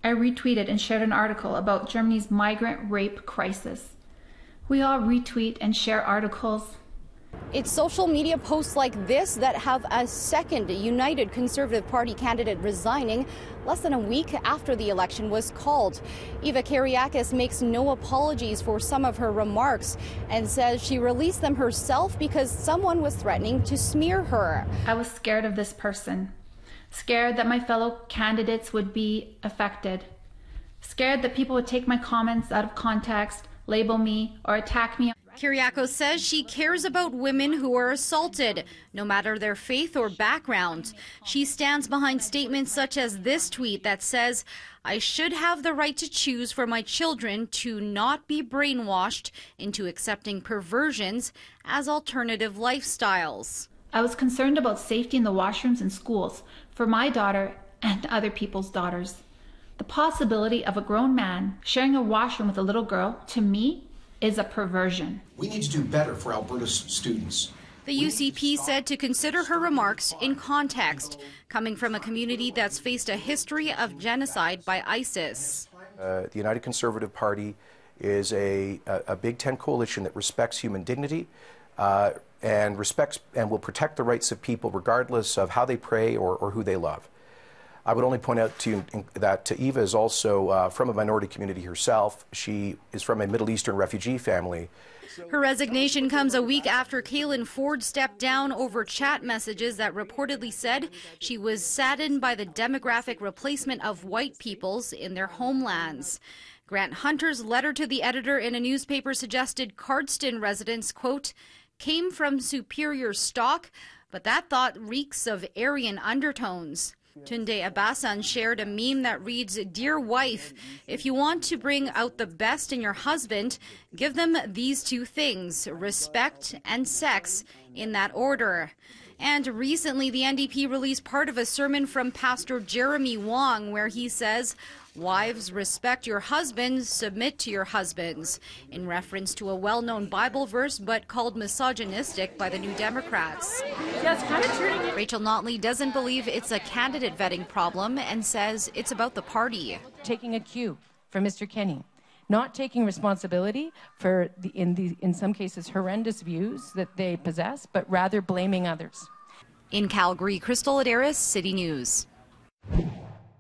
I retweeted and shared an article about Germany's migrant rape crisis. We all retweet and share articles. It's social media posts like this that have a second United Conservative Party candidate resigning less than a week after the election was called. Eva Kyriakis makes no apologies for some of her remarks and says she released them herself because someone was threatening to smear her. I was scared of this person, scared that my fellow candidates would be affected, scared that people would take my comments out of context, label me, or attack me. Kyriakos says she cares about women who are assaulted, no matter their faith or background. She stands behind statements such as this tweet that says, "I should have the right to choose for my children to not be brainwashed into accepting perversions as alternative lifestyles." I was concerned about safety in the washrooms in schools for my daughter and other people's daughters. The possibility of a grown man sharing a washroom with a little girl, to me, is a perversion. We need to do better for Alberta's students. The UCP said to consider her remarks in context, coming from a community that's faced a history of genocide by ISIS. The United Conservative Party is a Big Ten coalition that respects human dignity and respects and will protect the rights of people regardless of how they pray or who they love. I would only point out to you that Eva is also from a minority community herself. She is from a Middle Eastern refugee family. Her resignation comes a week after Kaylin Ford stepped down over chat messages that reportedly said she was saddened by the demographic replacement of white peoples in their homelands. Grant Hunter's letter to the editor in a newspaper suggested Cardston residents, quote, came from superior stock, but that thought reeks of Aryan undertones. Tunde Abasan shared a meme that reads, "Dear wife, if you want to bring out the best in your husband, give them these two things, respect and sex, in that order." And recently, the NDP released part of a sermon from Pastor Jeremy Wong where he says, "Wives, respect your husbands, submit to your husbands," in reference to a well-known Bible verse but called misogynistic by the New Democrats. Rachel Notley doesn't believe it's a candidate vetting problem and says it's about the party. Taking a cue from Mr. Kenney, not taking responsibility for in some cases horrendous views that they possess, but rather blaming others. In Calgary, Crystal Adaris, City News.